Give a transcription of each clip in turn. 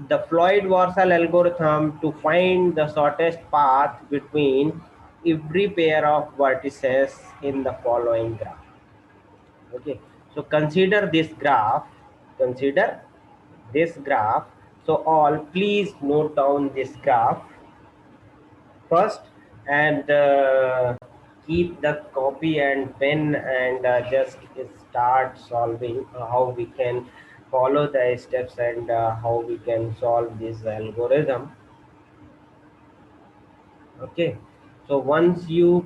the Floyd-Warshall algorithm to find the shortest path between every pair of vertices in the following graph. Okay, so consider this graph. Consider this graph. So all, please note down this graph first, and keep the copy and pen, and just start solving how we can follow the steps, and how we can solve this algorithm. Okay, so once you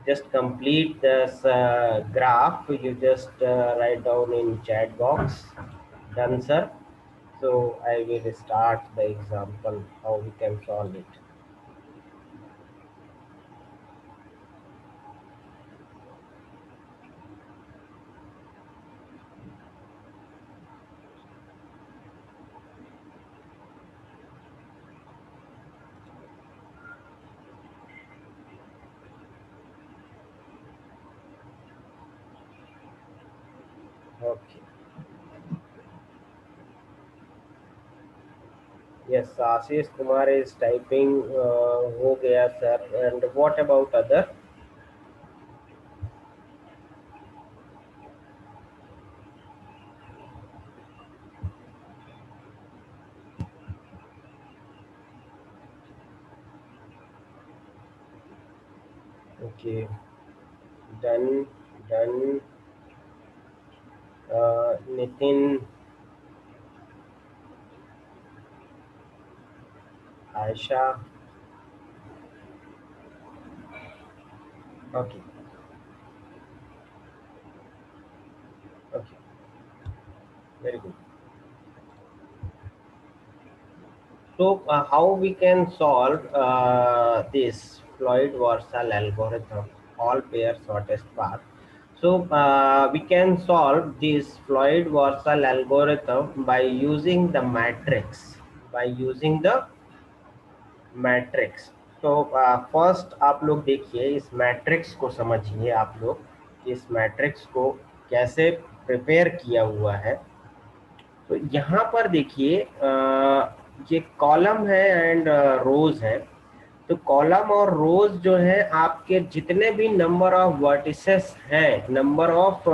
just complete this graph, you just write down in chat box, done sir. So I will start the example how we can solve it. Okay. Yes, Ashish Kumar is typing. हो गया sir. And what about other? Okay, done, done. Nitin, Aisha. Okay, okay, very good. So how we can solve this Floyd-Warshall algorithm, all pair shortest path? So we can solve this Floyd-Warshall algorithm by using the matrix. By using the matrix. तो first आप लोग देखिए, इस matrix को समझिए आप लोग, इस मैट्रिक्स को कैसे प्रिपेयर किया हुआ है. तो यहाँ पर देखिए ये कॉलम है एंड रोज है. तो कॉलम और रोज जो है, आपके जितने भी नंबर ऑफ वर्टिसेस हैं, नंबर ऑफ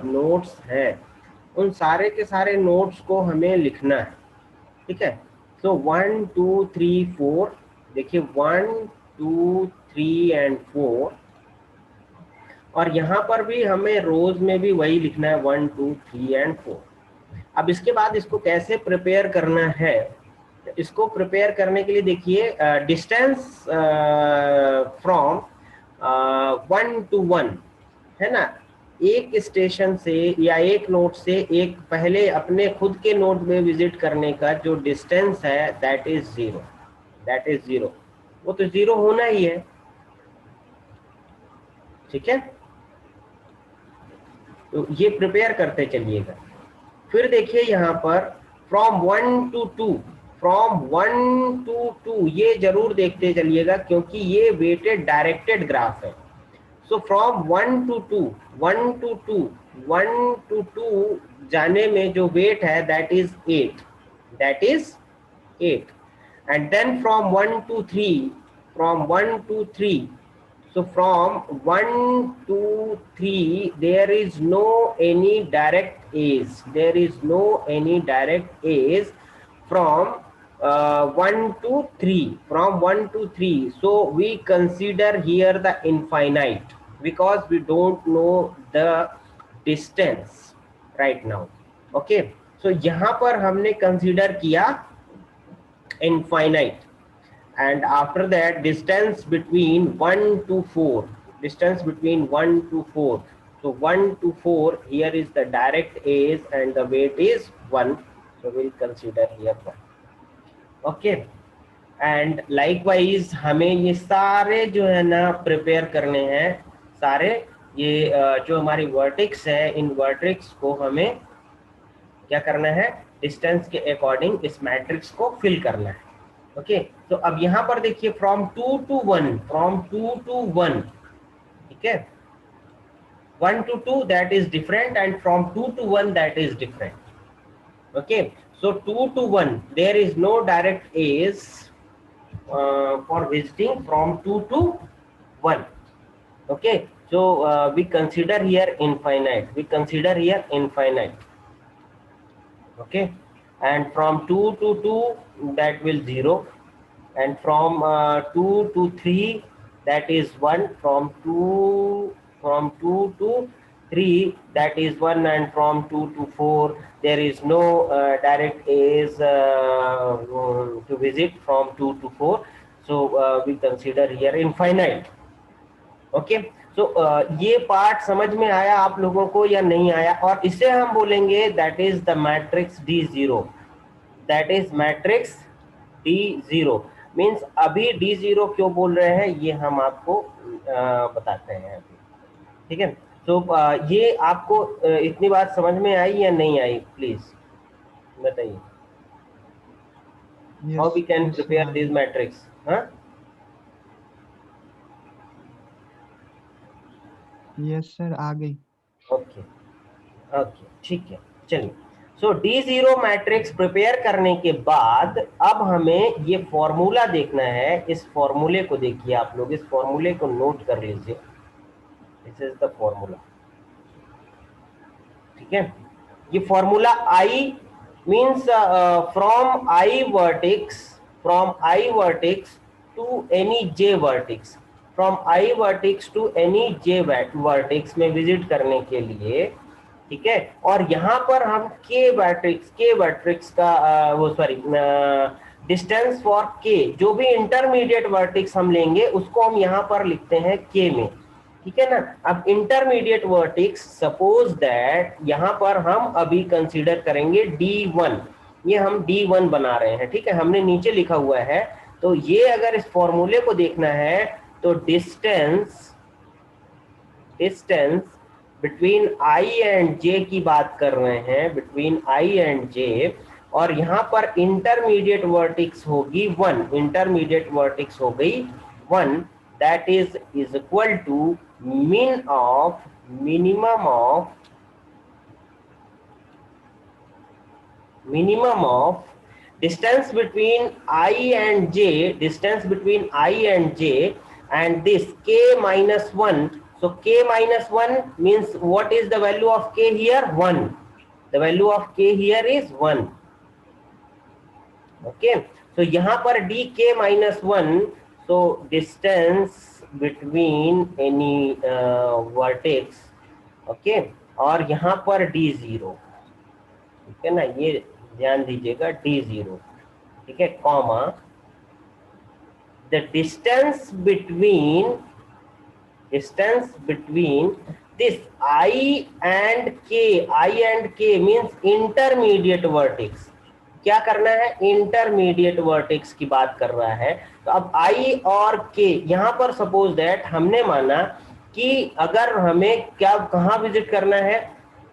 नोड्स हैं, उन सारे के सारे नोड्स को हमें लिखना है. ठीक है. सो 1 2 3 4, देखिए 1 2 3 एंड 4, और यहाँ पर भी हमें रोज में भी वही लिखना है 1 2 3 एंड 4. अब इसके बाद इसको कैसे प्रिपेयर करना है? इसको प्रिपेयर करने के लिए देखिए, डिस्टेंस फ्रॉम 1 to 1 है ना, एक स्टेशन से या एक नोड से एक पहले अपने खुद के नोड में विजिट करने का जो डिस्टेंस है, दैट इज 0. That is 0. वो तो 0 होना ही है. ठीक है. तो ये प्रिपेयर करते चलिएगा. फिर देखिए यहाँ पर फ्रॉम 1 to 2, फ्रॉम 1 to 2, ये जरूर देखते चलिएगा क्योंकि ये वेटेड डायरेक्टेड ग्राफ है. So from 1 to 2, 1 to 2, 1 to 2 जाने में जो वेट है, that is 8. That is 8. And then from 1 to 3, from 1 to 3, so from 1 to 3 there is no any direct edge. There is no any direct edge from 1 to 3, from 1 to 3. So we consider here the infinite because we don't know the distance right now. Okay, so यहाँ पर हमने consider किया infinite, and after that distance between 1 to 4, distance between 1 to 4. So 1 to 4, here is the direct edge and the weight is 1, so we'll consider here 1. Okay, and likewise हमें ये सारे जो है ना प्रिपेयर करने हैं, सारे ये जो हमारी वर्टेक्स है, इन वर्टेक्स को हमें क्या करना है, डिस्टेंस के अकॉर्डिंग इस मैट्रिक्स को फिल करना है. ओके, तो अब यहाँ पर देखिए फ्रॉम 2 to 1, फ्रॉम 2 to 1. ठीक है. 1 to 2 that is different, and from 2 to 1 that is different. Okay, so 2 to 1 there is no direct A's for visiting from 2 to 1. Okay, so we consider here infinite. Okay, and from 2 to 2 that will 0, and from 2 to 3 that is 1, from 2 to 3 that is 1, and from 2 to 4 there is no direct A's to visit from 2 to 4, so we consider here infinite. Okay, so ये part समझ में आया आप लोगों को या नहीं आया? और इसे हम बोलेंगे that is the matrix D0, that is matrix D0 means अभी D0 क्यों बोल रहे हैं ये हम आपको बताते हैं अभी, ठीक है? तो ये आपको इतनी बात समझ में आई या नहीं आई, प्लीज बताइए। How we can prepare this matrix? हाँ, यस सर, आ गई। ओके ओके, ठीक है, चलिए। सो D0 मैट्रिक्स प्रिपेयर करने के बाद अब हमें ये फॉर्मूला देखना है। इस फॉर्मूले को देखिए आप लोग, इस फॉर्मूले को नोट कर लीजिए। दिस इज द फॉर्मूला, ठीक है? ये formula I means from I vertex to any J vertex, from I vertex to any J vertex में विजिट करने के लिए, ठीक है? और यहाँ पर हम K vertex का वो सॉरी डिस्टेंस फॉर K, जो भी इंटरमीडिएट वर्टेक्स हम लेंगे उसको हम यहाँ पर लिखते हैं K में, ठीक है ना? अब इंटरमीडिएट वर्टेक्स सपोज दैट यहाँ पर हम अभी कंसीडर करेंगे D1, ये हम D1 बना रहे हैं, ठीक है? हमने नीचे लिखा हुआ है, तो ये अगर इस फॉर्मूले को देखना है तो distance between I and J की बात कर रहे हैं, बिटवीन I एंड J, और यहाँ पर इंटरमीडिएट वर्टेक्स होगी 1, इंटरमीडिएट वर्टेक्स हो गई 1, that is equal to minimum of distance between I and J, and this K minus 1. So K minus 1 means what is the value of K here? 1. The value of K here is 1. Okay, so यहाँ पर dk minus 1, so distance between any vertex, okay, और यहाँ पर D0, ठीक है ना? ये ध्यान दीजिएगा, D0, ठीक है, comma the distance between this I and K means intermediate vertex. क्या करना है? इंटरमीडिएट वर्टेक्स की बात कर रहा है। तो अब I और K यहाँ पर सपोज दैट हमने माना कि अगर हमें क्या कहाँ विजिट करना है,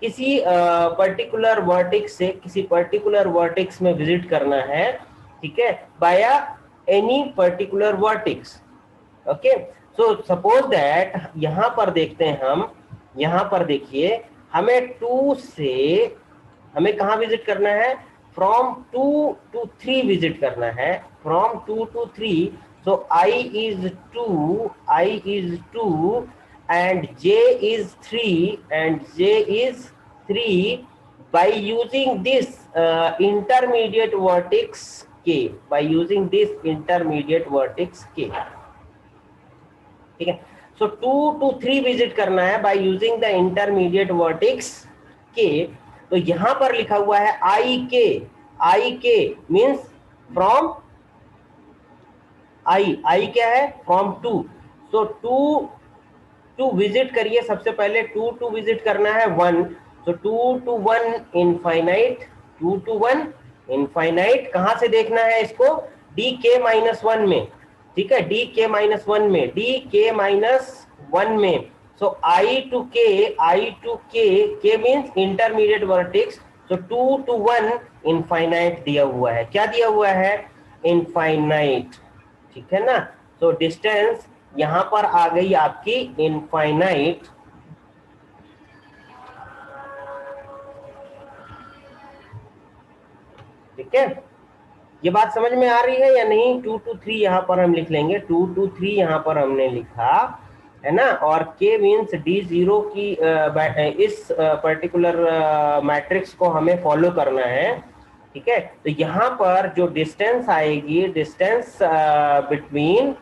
किसी पर्टिकुलर वर्टेक्स से किसी पर्टिकुलर वर्टेक्स में विजिट करना है, ठीक है, बाया any particular vertex. Okay, so suppose that यहाँ पर देखते हैं हम, यहाँ पर देखिए हमें 2 से हमें कहाँ विजिट करना है? फ्रॉम 2 to 3 विजिट करना है, from 2 to 3, so I is 2 and J is 3 by using this intermediate vertex K, ठीक है? सो 2 to 3 विजिट करना है by using the intermediate vertex K। तो यहां पर लिखा हुआ है I K means from I क्या है? फ्रॉम 2, सो 2 विजिट करिए। सबसे पहले 2 विजिट करना है 1, सो 2 to 1 इनफाइनाइट, 2 to 1 इनफाइनाइट। कहां से देखना है इसको? dk minus 1 में, ठीक है, dk minus 1 में, dk minus 1 में। so I to k means intermediate vertex, so 2 to 1 infinite दिया हुआ है। क्या दिया हुआ है? इनफाइनाइट, ठीक है ना? so डिस्टेंस यहां पर आ गई आपकी इनफाइनाइट, ठीक है, ये बात समझ में आ रही है या नहीं? 2 to 3 यहाँ पर हम लिख लेंगे, 2 to 3 यहाँ पर हमने लिखा है ना। और k मीन्स D0 की इस पर्टिकुलर मैट्रिक्स को हमें फॉलो करना है। ठीक है, तो यहाँ पर जो डिस्टेंस आएगी, distance between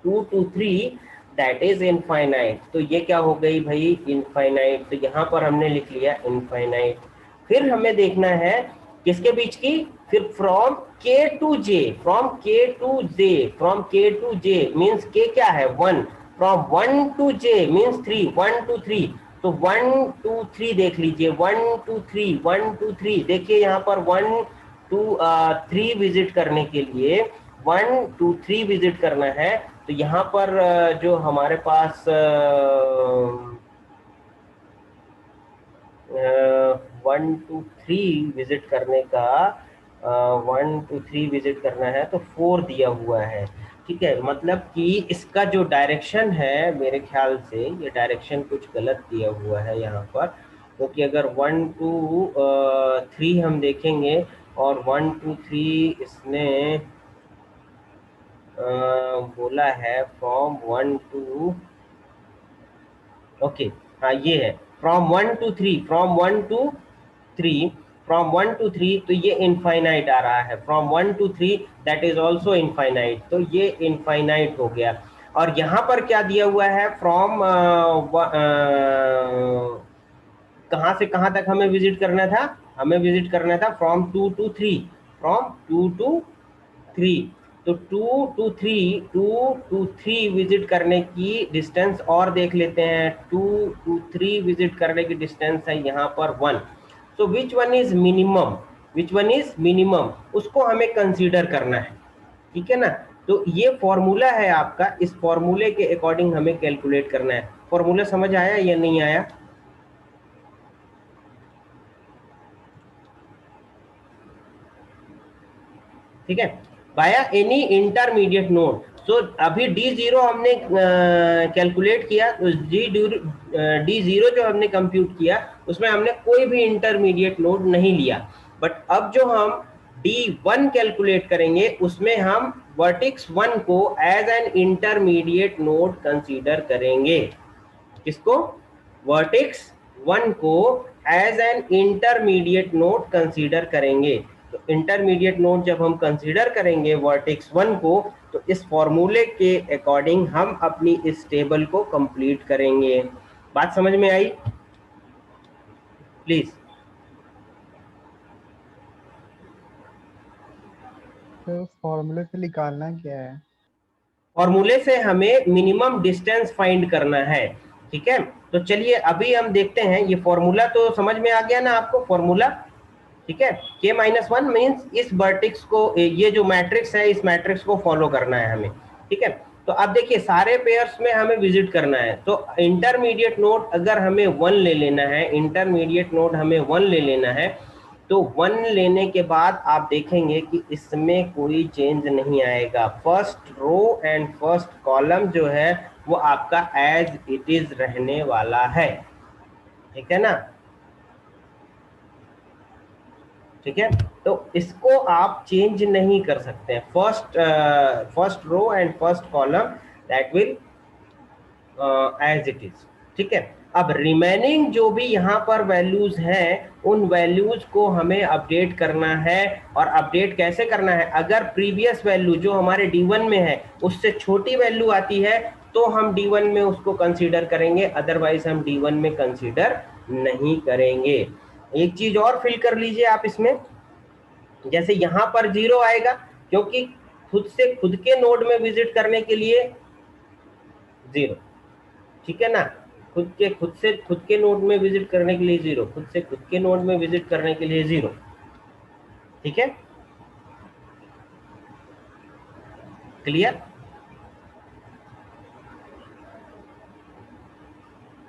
2 to 3 that is infinite. तो ये क्या हो गई भाई? इनफाइनाइट। तो यहाँ पर हमने लिख लिया इनफाइनाइट। फिर हमें देखना है किसके बीच की? फिर from k to j, from k to j, from k to j means k क्या है? 1। From 1 to j means 3, 1 to 3। तो 1 2 3 देख लीजिए, 1 2 3, 1 2 3। देखिए यहाँ पर 1 2 3 विजिट करने के लिए 1 2 3 विजिट करना है। तो यहाँ पर जो हमारे पास 1 2 3 विजिट करने का 1 2 3 विजिट करना है तो 4 दिया हुआ है। ठीक है, मतलब कि इसका जो डायरेक्शन है, मेरे ख्याल से ये डायरेक्शन कुछ गलत दिया हुआ है यहाँ पर। क्योंकि अगर 1 2 3 हम देखेंगे और 1 2 3 इसने बोला है फ्रॉम 1 टू, ओके हाँ ये है from 1 to 3, from 1 to 3, from 1 to 3। तो ये इनफाइनाइट आ रहा है, from 1 to 3 that is also infinite. तो ये इनफाइनाइट हो गया। और यहाँ पर क्या दिया हुआ है? फ्रॉम कहाँ से कहाँ तक हमें विजिट करना था? हमें विजिट करना था फ्रॉम 2 टू 3, फ्रॉम 2 टू 3। तो 2 टू 3, 2 टू 3 विजिट करने की डिस्टेंस और देख लेते हैं। 2 टू 3 विजिट करने की डिस्टेंस है यहाँ पर 1। So which one is minimum? Which one is minimum, उसको हमें कंसीडर करना है। ठीक है ना। तो ये फॉर्मूला है आपका, इस फॉर्मूले के अकॉर्डिंग हमें कैलकुलेट करना है। फॉर्मूला समझ आया या नहीं आया? ठीक है, बाया एनी इंटरमीडिएट नोड। तो अभी D0 हमने कैलकुलेट किया, तो D0 जो हमने कंप्यूट किया उसमें हमने कोई भी इंटरमीडिएट नोड नहीं लिया। बट अब जो हम D1 कैलकुलेट करेंगे उसमें हम वर्टेक्स 1 को as an intermediate node consider करेंगे। किसको? वर्टेक्स 1 को as an intermediate node consider करेंगे। तो इंटरमीडिएट नोड जब हम कंसीडर करेंगे वर्टेक्स 1 को, तो इस फॉर्मूले के अकॉर्डिंग हम अपनी इस टेबल को कंप्लीट करेंगे। बात समझ में आई? प्लीज। तो फॉर्मूले से निकालना क्या है? फॉर्मूले से हमें मिनिमम डिस्टेंस फाइंड करना है। ठीक है, तो चलिए अभी हम देखते हैं। ये फॉर्मूला तो समझ में आ गया ना आपको? फॉर्मूला ठीक है, k-1 मीन्स इस वर्टेक्स को, ये जो मैट्रिक्स है इस मैट्रिक्स को फॉलो करना है हमें। ठीक है, तो अब देखिए सारे पेयर्स में हमें विजिट करना है। तो इंटरमीडिएट नोड अगर हमें 1 ले लेना है, इंटरमीडिएट नोड हमें 1 ले लेना है, तो 1 लेने के बाद आप देखेंगे कि इसमें कोई चेंज नहीं आएगा। First row and first column जो है वो आपका एज इट इज रहने वाला है। ठीक है ना। ठीक है, तो इसको आप चेंज नहीं कर सकते हैं। First row and first column that will as it is. ठीक है, अब रिमेनिंग जो भी यहाँ पर वैल्यूज हैं उन वैल्यूज को हमें अपडेट करना है। और अपडेट कैसे करना है? अगर प्रीवियस वैल्यू जो हमारे D1 में है उससे छोटी वैल्यू आती है तो हम D1 में उसको कंसीडर करेंगे, अदरवाइज हम D1 में कंसीडर नहीं करेंगे। एक चीज और फिल कर लीजिए आप इसमें, जैसे यहाँ पर 0 आएगा क्योंकि खुद से खुद के नोड में विजिट करने के लिए 0। ठीक है ना, खुद के नोड में विजिट करने के लिए 0, खुद से खुद के नोड में विजिट करने के लिए 0। ठीक है, क्लियर?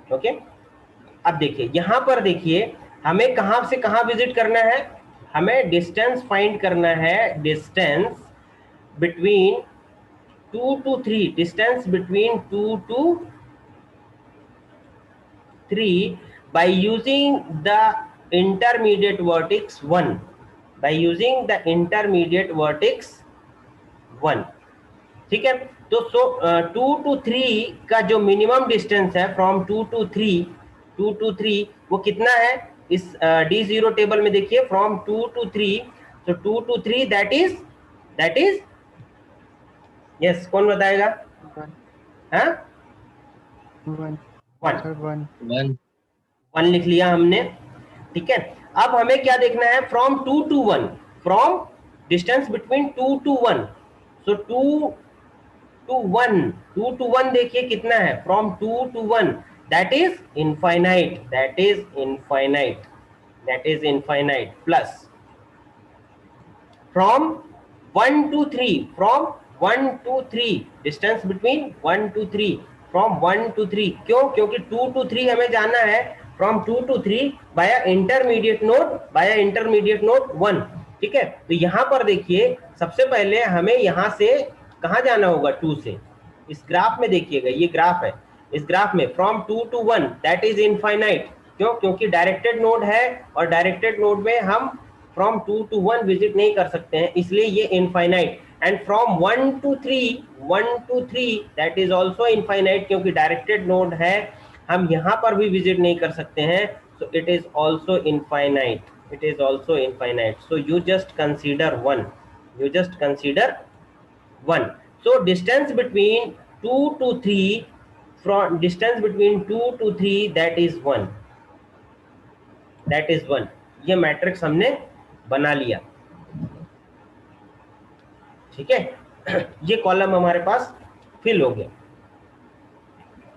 ओके, अब देखिए यहाँ पर देखिए हमें कहां से कहां विजिट करना है? हमें डिस्टेंस फाइंड करना है। Distance between 2 to 3, distance between 2 to 3 by using the intermediate vertex 1। By using the intermediate vertex 1। ठीक है, तो 2 to 3 का जो मिनिमम डिस्टेंस है फ्रॉम 2 to 3 वो कितना है इस D0 टेबल में देखिए, from 2 to 3, so 2 to 3 that is yes, कौन बताएगा? वन हाँ, वन 1 सर वन 1 1 लिख लिया हमने। ठीक है, अब हमें क्या देखना है? From 2 to 1, from distance between 2 to 1, so 2 to 1 देखिए कितना है, from 2 to 1, that is infinite, that is infinite, plus from 1 to 3, from 1 to 3, distance between 1 to 3, from 1 to 3, क्यों? क्योंकि 2 to 3 हमें जाना है, फ्रॉम 2 to 3 बाया इंटरमीडिएट नोड 1। ठीक है, तो यहां पर देखिए सबसे पहले हमें यहां से कहां जाना होगा? 2 से। इस ग्राफ में देखिएगा, ये ग्राफ है, इस ग्राफ में from 2 to 1 that is infinite. क्यों? क्योंकि डायरेक्टेड नोड है और डायरेक्टेड नोड में हम फ्रॉम 2 to 1 विजिट नहीं कर सकते हैं, इसलिए ये infinite. And from 1 to 3 that is also infinite, क्योंकि डायरेक्टेड नोड है, हम यहाँ पर भी विजिट नहीं कर सकते हैं, so it is also infinite, so you just consider 1। So distance between 2 to 3, from distance between 2 to 3, that is 1, ये मैट्रिक्स हमने बना लिया। ठीक है, ये कॉलम हमारे पास फिल हो गया।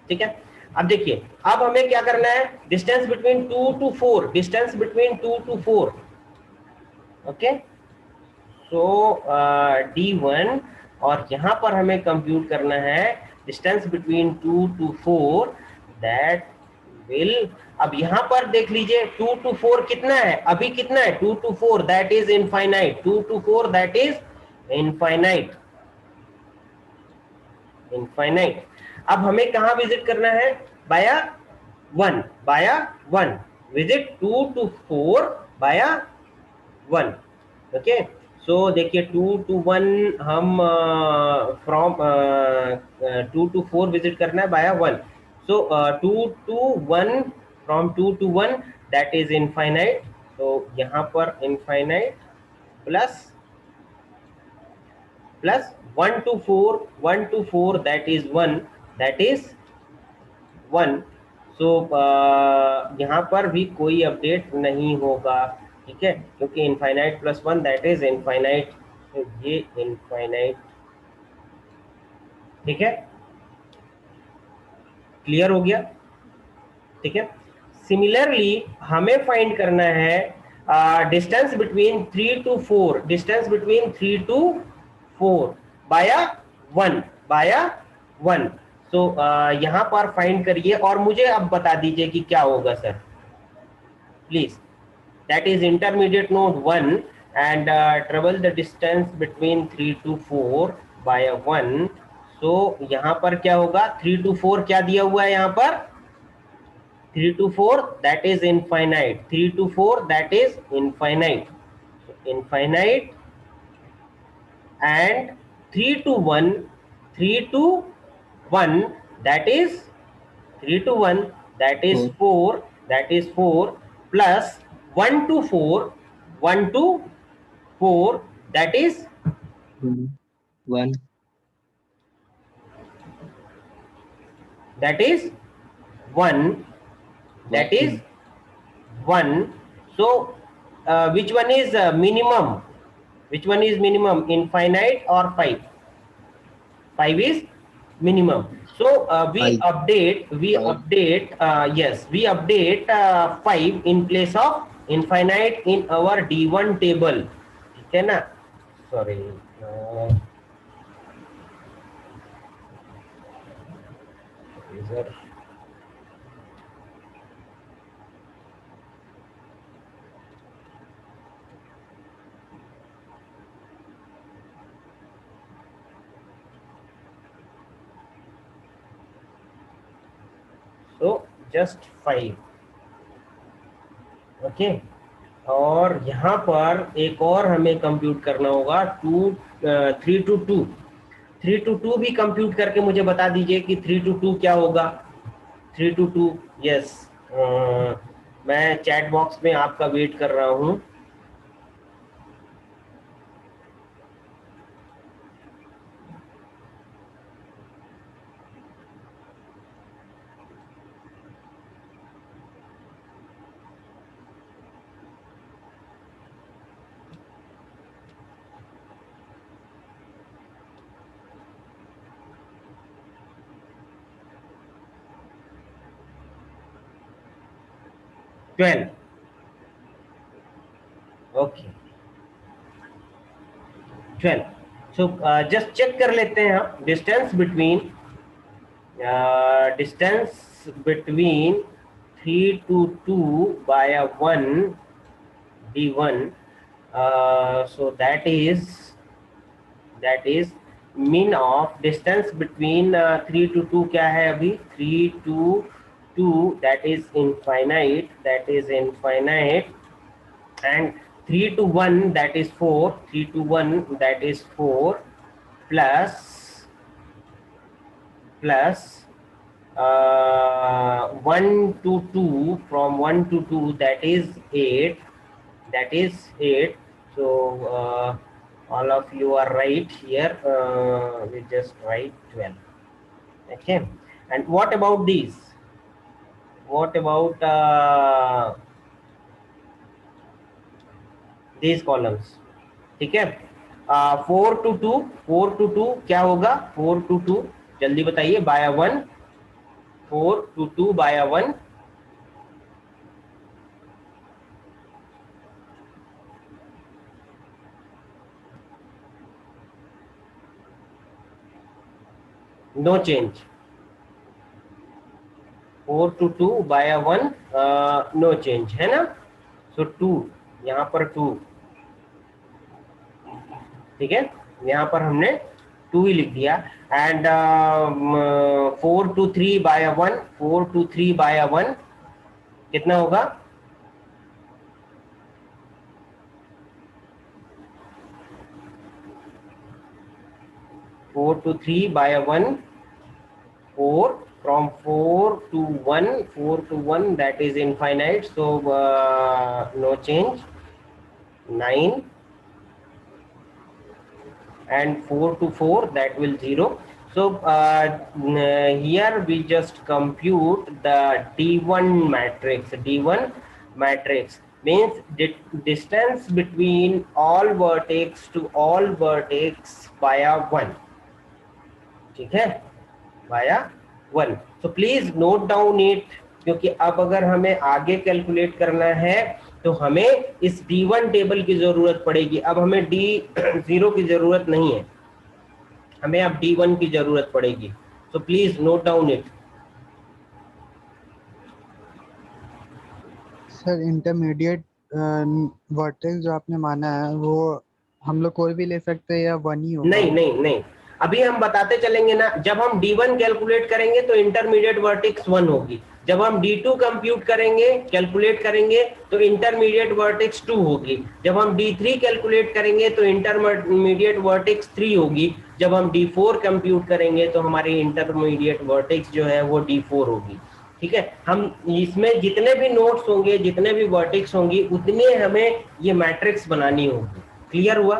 ठीक है, अब देखिए, अब हमें क्या करना है? Distance between 2 to 4, okay, so D1, और यहां पर हमें कंप्यूट करना है distance between 2 to 4, that will, अब यहां पर देख लीजिए 2 to 4 कितना है, अभी कितना है? 2 to 4 that is infinite, infinite. अब हमें कहां विजिट करना है? बाया 1, विजिट 2 to 4 बाया 1। ओके, सो देखिए 2 to 1 हम फ्रॉम 2 to 4 विजिट करना है बाया 1, सो 2 to 1, from 2 to 1 that is infinite, तो यहाँ पर infinite plus 1 to 4 that is 1, so यहाँ पर भी कोई अपडेट नहीं होगा। ठीक है, क्योंकि infinite plus 1 that is infinite, तो ये इनफाइनाइट। ठीक है, क्लियर हो गया? ठीक है, सिमिलरली हमें फाइंड करना है डिस्टेंस बिटवीन 3 to 4, बाया 1, तो यहाँ पर फाइंड करिए और मुझे अब बता दीजिए कि क्या होगा sir, please. That is intermediate node 1 and travel the distance between 3 to 4 by 1, so यहाँ पर क्या होगा? 3 to 4 क्या दिया हुआ है यहाँ पर? 3 to 4 that is infinite, infinite, and 3 to 1, 3 to 1 that is 3 to 1 that is 4, plus 1 to 4, 1 to 4 that is 1 1, that is 1. So which one is minimum? Infinite or 5? 5 is minimum. So we Five. update yes, we update 5 in place of infinite in our D1 table. ठीक है ना? Sorry. User. So just 5. Okay, और यहाँ पर एक और हमें compute करना होगा 3 to 2 भी कंप्यूट करके मुझे बता दीजिए कि 3 to 2 क्या होगा। 3 to 2, यस, मैं चैट बॉक्स में आपका वेट कर रहा हूँ। Twelve, okay 12। So just check कर लेते हैं हम distance between 3 to 2 by a 1 d1, so that is mean of distance between 3 to 2 क्या है अभी 3 to 2, that is infinite, and 3 to 1 that is 4, 3 to 1 that is 4, plus 1 to 2, from 1 to 2 that is 8. So all of you are right here. We just write 12. Okay, and what about these? What about these columns? ठीक है, 4 to 2 क्या होगा? 4 to 2 जल्दी बताइए, by 1, 4 to 2 by 1, no change. 4 to 2 by 1, no change है ना। सो 2, यहाँ पर 2, ठीक है, यहाँ पर हमने 2 ही लिख दिया। And 4 to 3 by 1, 4 to 3 by 1 कितना होगा? 4 to 3 by 1, 4, from 4 to 1, 4 to 1 that is infinite, so no change, 9, and 4 to 4 that will 0. So here we just compute the D1 matrix means distance between all vertex to all vertex via 1, ठीक है, via 1। So please note down it, क्योंकि अब अगर हमें आगे calculate करना है तो हमें इस D1 टेबल की जरूरत पड़ेगी। अब हमें D0 की जरूरत नहीं है, हमें अब D1 की जरूरत पड़ेगी। So please note down it. Sir intermediate vertex जो आपने माना है वो हम लोग कोई भी ले सकते हैं या वन ही होगा? नहीं नहीं नहीं, अभी हम बताते चलेंगे ना। जब हम D1 कैलकुलेट करेंगे तो इंटरमीडिएट वर्टेक्स 1 होगी। जब हम D2 कंप्यूट करेंगे, कैलकुलेट करेंगे, तो इंटरमीडिएट वर्टेक्स 2 होगी। जब हम D3 कैलकुलेट करेंगे तो इंटरमीडिएट वर्टेक्स 3 होगी। जब हम D4 कंप्यूट करेंगे तो हमारी इंटरमीडिएट वर्टेक्स जो है वो D4 होगी। ठीक है, हम इसमें जितने भी नोट्स होंगे, जितने भी वर्टेक्स होंगी, उतने हमें ये मैट्रिक्स बनानी होगी। क्लियर हुआ?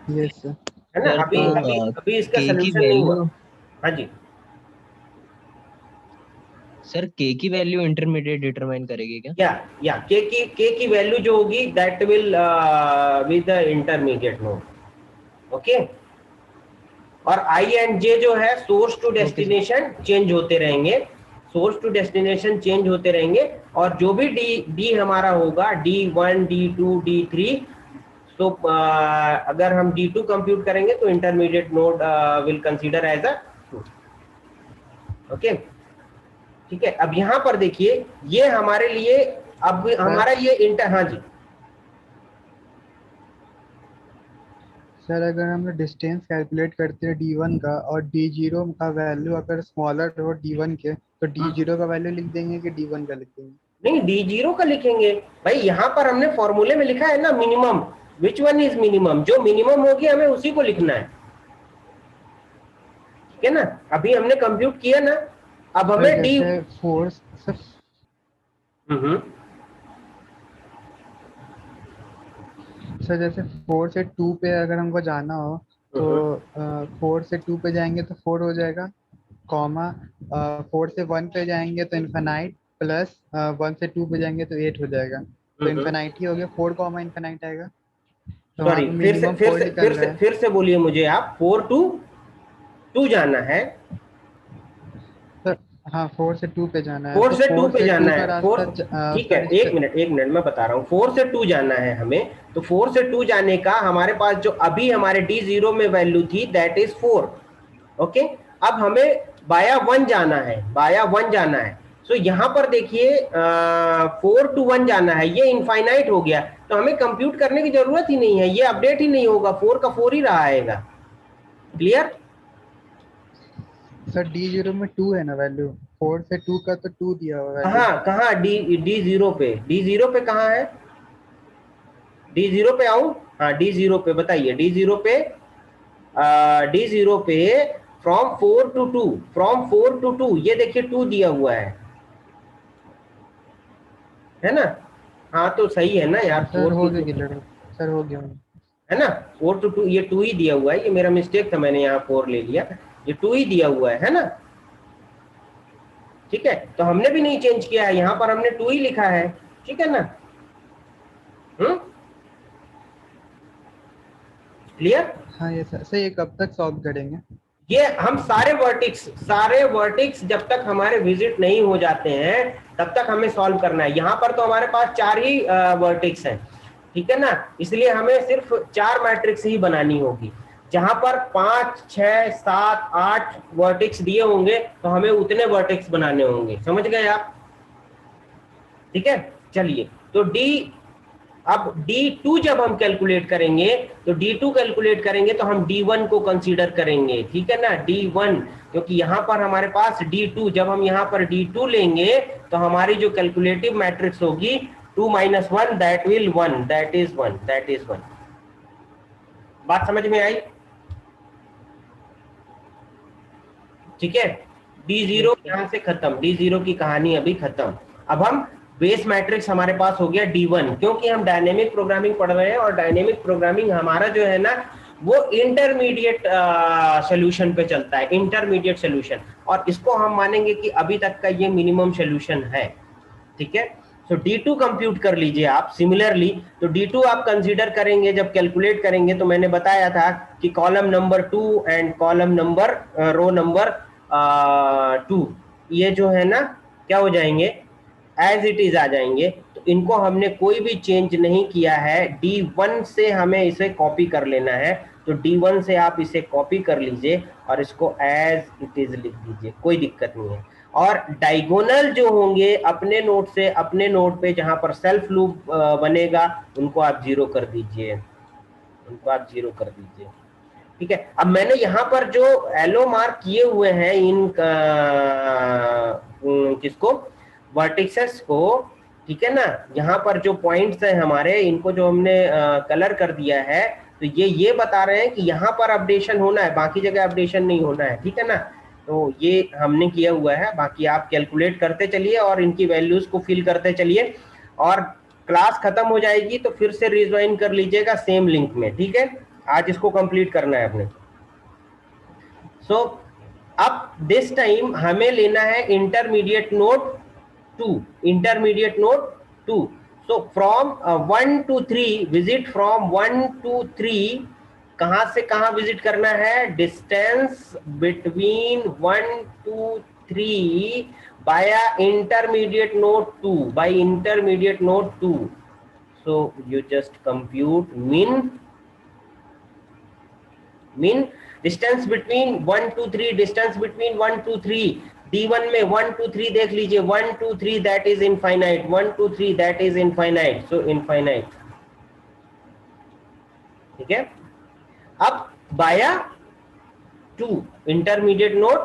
Yes sir. है ना। सर अभी तो अभी अभी इसका के की सोल्यूशन नहीं हुआ। वैल्यू, हाँ जी, सर के की वैल्यू इंटरमीडिएट डिटरमाइन करेगी क्या? या के की वैल्यू जो होगी that will with the intermediate node. Okay, और आई एंड जे जो है source to okay sir. Destination change होते रहेंगे, सोर्स टू डेस्टिनेशन चेंज होते रहेंगे। और जो भी डी हमारा होगा, D1, D2, D3, तो अगर हम D2 कंप्यूट करेंगे तो intermediate node will consider as a, okay, ठीक है। अब यहाँ पर देखिए, ये हमारे लिए अब हमारा ये इंटर, हाँ जी, सर अगर हम डिस्टेंस कैलकुलेट करते हैं D1 का और D0 का वैल्यू अगर स्मॉलर हो D1 के तो D0 का वैल्यू लिख देंगे कि D1 का लिख देंगे? नहीं, डी जीरो का लिखेंगे भाई, यहाँ पर हमने फॉर्मूले में लिखा है ना minimum, which one is minimum, जो मिनिमम होगी हमें उसी को लिखना है, ठीक है ना। अभी हमने कंप्यूट किया ना, अब सर हमें डी, जैसे फोर्स सर सर जैसे 4 से 2 पे अगर हमको जाना हो तो हम्म 4 से 2 पे जाएंगे तो 4 हो जाएगा, कॉमा 4 से 1 पे जाएंगे तो इन्फेनाइट, प्लस 1 से 2 पे जाएंगे तो 8 हो जाएगा। तो हम्म। इन्फेनाइट ही हो गया, 4 कॉमा इन्फेनाइट आएगा, तो वहाँ सॉरी, पे फिर से मिनिमम फिर 4 से फिर निकल से रहा है। फिर से बोलिए मुझे आप, 4 to 2 जाना है, सर हाँ 4 से 2 पे जाना है, 4 तो से 2 फोर पे से जाना टू है, का फोर, रास्ता ठीक है, सर एक मिनट एक मिनट मैं बता रहा हूँ, 4 से 2 जाना है हमें, तो 4 से 2 जाने का हमारे पास जो अभी हमारे डी जीरो में वैल्यू थी दैट इज 4, ओके। अब हमें बाया 1 जाना है, बाया 1 जाना है, सो यहाँ पर देखिए 4 to 1 जाना है, ये इनफाइनाइट हो गया, तो हमें कंप्यूट करने की जरूरत ही नहीं है, ये अपडेट ही नहीं होगा, 4 का 4 ही रहा आएगा, क्लियर। सर डी जीरो में 2 है ना वैल्यू, 4 से 2 का तो 2 दिया हुआ वैल्यू। कहाँ कहाँ डी डी जीरो पे, डी जीरो पे कहाँ है, डी जीरो पे आऊं, हाँ डी जीरो पे बताइए, डी जीरो पे, डी जीरो पे फ्रॉम 4 to 2 ये देखिए 2 दिया हुआ है ना। हाँ तो सही है ना यार, सर 4 हो to गया 2 क्लियर, सर हो गया। है ना, 4 to 2, ये 2 ही दिया हुआ है, ये मेरा मिस्टेक था, मैंने यहाँ 4 ले लिया, ये 2 ही दिया हुआ है ना, ठीक है, तो हमने भी नहीं चेंज किया है, यहाँ पर हमने 2 ही लिखा है, ठीक है ना। क्लियर। हाँ ये सर ये कब तक सॉल्व करेंगे? ये हम सारे वर्टिक्स जब तक हमारे विजिट नहीं हो जाते हैं तब तक हमें सॉल्व करना है। यहाँ पर तो हमारे पास 4 ही वर्टिक्स हैं, ठीक है ना, इसलिए हमें सिर्फ 4 मैट्रिक्स ही बनानी होगी। जहां पर 5, 6, 7, 8 वर्टिक्स दिए होंगे तो हमें उतने वर्टिक्स बनाने होंगे, समझ गए आप, ठीक है। चलिए, तो अब D2 जब हम कैलकुलेट करेंगे, तो D2 कैलकुलेट करेंगे तो हम D1 को कंसीडर करेंगे, ठीक है ना, D1, क्योंकि यहाँ पर हमारे पास D2, जब हम यहाँ पर D2 लेंगे तो हमारी जो कैलकुलेटिव मैट्रिक्स होगी 2 - 1 दैट विल 1, दैट इज 1। बात समझ में आई, ठीक है। D0 यहाँ से खत्म, D0 की कहानी अभी खत्म। अब हम बेस मैट्रिक्स हमारे पास हो गया D1, क्योंकि हम डायनेमिक प्रोग्रामिंग पढ़ रहे हैं और डायनेमिक प्रोग्रामिंग हमारा जो है ना वो इंटरमीडिएट सोल्यूशन पे चलता है, इंटरमीडिएट सोल्यूशन, और इसको हम मानेंगे कि अभी तक का ये मिनिमम सोल्यूशन है, ठीक है। सो D2 कंप्यूट कर लीजिए आप सिमिलरली, तो D2 आप कंसीडर करेंगे जब कैलकुलेट करेंगे, तो मैंने बताया था कि column number 2 and column number row number 2 ये जो है ना क्या हो जाएंगे, एज इट इज आ जाएंगे, तो इनको हमने कोई भी चेंज नहीं किया है। D1 से हमें इसे कॉपी कर लेना है, तो D1 से आप इसे कॉपी कर लीजिए और इसको एज इट इज लिख दीजिए, कोई दिक्कत नहीं है। और डायगोनल जो होंगे अपने नोड से अपने नोड पे जहां पर सेल्फ लूप बनेगा उनको आप 0 कर दीजिए, ठीक है। अब मैंने यहाँ पर जो एलो मार्क किए हुए हैं इन किसको, वर्टिसेस को, ठीक है ना, यहाँ पर जो पॉइंट्स हैं हमारे, इनको जो हमने कलर कर दिया है, तो ये बता रहे हैं कि यहाँ पर अपडेशन होना है, बाकी जगह अपडेशन नहीं होना है, ठीक है ना। तो ये हमने किया हुआ है, बाकी आप कैलकुलेट करते चलिए और इनकी वैल्यूज को फिल करते चलिए, और क्लास खत्म हो जाएगी तो फिर से रिज्वाइन कर लीजिएगा सेम लिंक में, ठीक है। आज इसको कंप्लीट करना है अपने। सो अब दिस टाइम हमें लेना है intermediate node 2, so from 1 to 3 visit, from 1 to 3 कहां से कहां विजिट करना है, डिस्टेंस बिटवीन 1 to 3 बाया intermediate node 2, so you just compute min distance between 1 to 3, distance between 1 to 3, D1 में 1 to 3 देख लीजिए, 1 to 3 that is infinite, 1 to 3 that is infinite, so infinite, ठीक है। अब बाया 2 इंटरमीडिएट नोड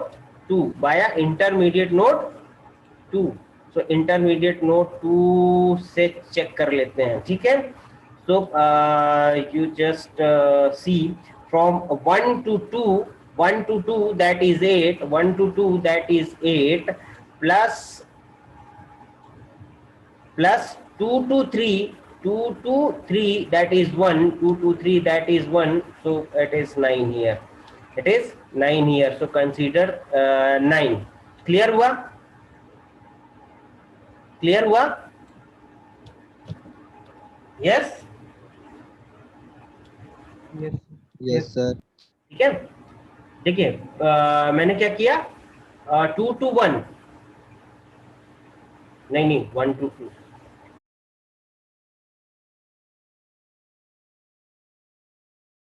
2 बाया इंटरमीडिएट नोड 2, तो इंटरमीडिएट नोड 2 से चेक कर लेते हैं, ठीक है। So you just see from 1 to 2, 1 to 2 that is 8, 1 to 2 that is 8, plus 2 to 3, 2 to 3 that is 1, 2 to 3 that is 1, so it is 9 here, it is 9 here, so consider 9. Clear हुआ? Clear हुआ? Yes? Yes sir. ठीक है, देखिए मैंने क्या किया, 2 to 1 नहीं 1 to 2